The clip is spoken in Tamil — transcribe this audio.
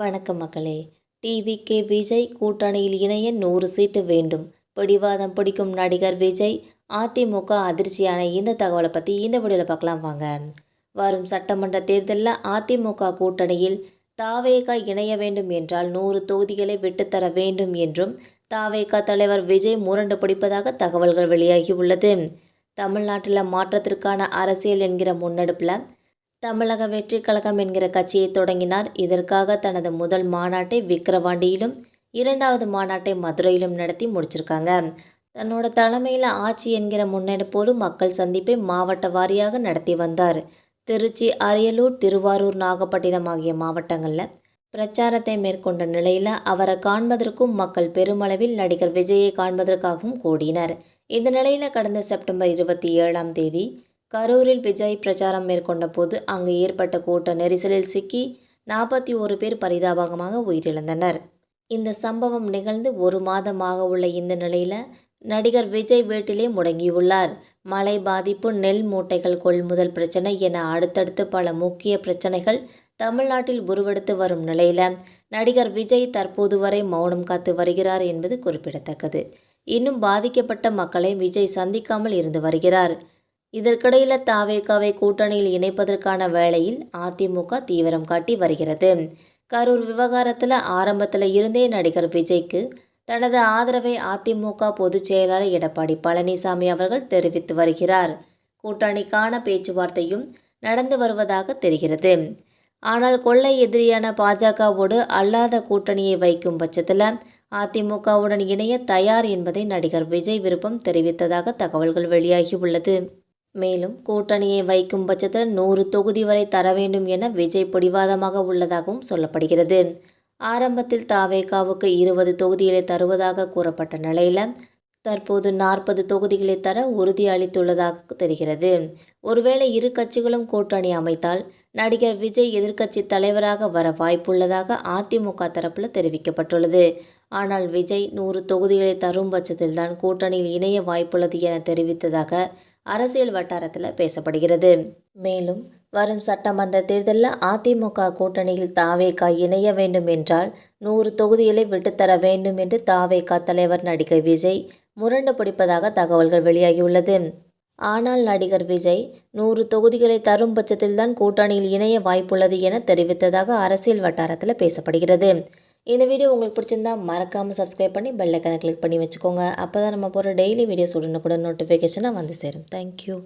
வணக்கம் மக்களே. டிவிகே விஜய் கூட்டணியில் இணைய 100 சீட்டு வேண்டும். பிடிவாதம் பிடிக்கும் நடிகர் விஜய். அதிமுக அதிர்ச்சியான இந்த தகவலை பற்றி இந்த வீடியோவில் பார்க்கலாம் வாங்க. வரும் சட்டமன்ற தேர்தலில் அதிமுக கூட்டணியில் தாவேகா இணைய வேண்டும் என்றால் 100 தொகுதிகளை விட்டுத்தர வேண்டும் என்றும் தாவேகா தலைவர் விஜய் முரண்டு பிடிப்பதாக தகவல்கள் வெளியாகி உள்ளது. தமிழ்நாட்டில் மாற்றத்திற்கான அரசியல் என்கிற முன்னெடுப்பில் தமிழக வெற்றி கழகம் என்கிற கட்சியை தொடங்கினார். இதற்காக தனது முதல் மாநாட்டை விக்கிரவாண்டியிலும் 2வது மாநாட்டை மதுரையிலும் நடத்தி முடிச்சிருக்காங்க. தன்னோட தலைமையில் ஆட்சி என்கிற முன்னெடுப்போடு மக்கள் சந்திப்பை மாவட்ட வாரியாக நடத்தி வந்தார். திருச்சி, அரியலூர், திருவாரூர், நாகப்பட்டினம் ஆகிய மாவட்டங்களில் பிரச்சாரத்தை மேற்கொண்ட நிலையில் அவரை காண்பதற்கும் மக்கள் பெருமளவில் நடிகர் விஜயை காண்பதற்காகவும் கூடினர். இந்த நிலையில் கடந்த செப்டம்பர் 27ஆம் தேதி கரூரில் விஜய் பிரச்சாரம் மேற்கொண்ட போது அங்கு ஏற்பட்ட கூட்ட நெரிசலில் சிக்கி 41 பேர் பரிதாபமாக உயிரிழந்தனர். இந்த சம்பவம் நிகழ்ந்து 1 மாதமாக உள்ள இந்த நிலையில் நடிகர் விஜய் வீட்டிலே முடங்கியுள்ளார். மழை பாதிப்பு, நெல் மூட்டைகள் கொள்முதல் பிரச்சனை என அடுத்தடுத்து பல முக்கிய பிரச்சனைகள் தமிழ்நாட்டில் உருவெடுத்து வரும் நிலையில் நடிகர் விஜய் தற்போது வரை மௌனம் காத்து வருகிறார் என்பது குறிப்பிடத்தக்கது. இன்னும் பாதிக்கப்பட்ட மக்களை விஜய் சந்திக்காமல் இருந்து வருகிறார். இதற்கிடையில் தாவேகாவை கூட்டணியில் இணைப்பதற்கான வேளையில் அதிமுக தீவிரம் காட்டி வருகிறது. கரூர் விவகாரத்தில் ஆரம்பத்தில் இருந்தே நடிகர் விஜய்க்கு தனது ஆதரவை அதிமுக பொதுச் செயலாளர் எடப்பாடி பழனிசாமி அவர்கள் தெரிவித்து வருகிறார். கூட்டணிக்கான பேச்சுவார்த்தையும் நடந்து வருவதாக தெரிகிறது. ஆனால் கொள்ளை எதிரியான பாஜகவோடு அல்லாத கூட்டணியை வைக்கும் பட்சத்தில் அதிமுகவுடன் இணைய தயார் என்பதை நடிகர் விஜய் விருப்பம் தெரிவித்ததாக தகவல்கள் வெளியாகி உள்ளது. மேலும் கூட்டணியை வைக்கும் பட்சத்தில் 100 தொகுதி வரை தர வேண்டும் என விஜய் பிடிவாதமாக உள்ளதாகவும் சொல்லப்படுகிறது. ஆரம்பத்தில் தாவேகாவுக்கு 20 தொகுதிகளை தருவதாக கூறப்பட்ட நிலையில் தற்போது 40 தொகுதிகளை தர உறுதி அளித்துள்ளதாக தெரிகிறது. ஒருவேளை இரு கட்சிகளும் கூட்டணி அமைத்தால் நடிகர் விஜய் எதிர்க்கட்சி தலைவராக வர வாய்ப்புள்ளதாக அதிமுக தரப்பில் தெரிவிக்கப்பட்டுள்ளது. ஆனால் விஜய் 100 தொகுதிகளை தரும் பட்சத்தில் தான் கூட்டணியில் இணைய வாய்ப்புள்ளது என தெரிவித்ததாக அரசியல் வட்டாரத்தில் பேசப்படுகிறது. மேலும் வரும் சட்டமன்ற தேர்தலில் அதிமுக கூட்டணியில் தாவேகா இணைய வேண்டும் என்றால் 100 தொகுதிகளை விட்டுத்தர வேண்டும் என்று தாவேகா தலைவர் நடிகர் விஜய் முரண்டு பிடிப்பதாக தகவல்கள் வெளியாகியுள்ளது. ஆனால் நடிகர் விஜய் 100 தொகுதிகளை தரும் பட்சத்தில் தான் கூட்டணியில் இணைய வாய்ப்புள்ளது என தெரிவித்ததாக அரசியல் வட்டாரத்தில் பேசப்படுகிறது. இந்த வீடியோ உங்களுக்கு பிடிச்சிருந்தா மறக்காமல் சப்ஸ்கிரைப் பண்ணி பெல் ஐகானை கிளிக் பண்ணி வச்சுக்கோங்க. அப்போ தான் நம்ம போகிற டெய்லி வீடியோஸ் உடனுக்குடன் நோட்டிஃபிகேஷனாக வந்து சேரும். தேங்க்யூ.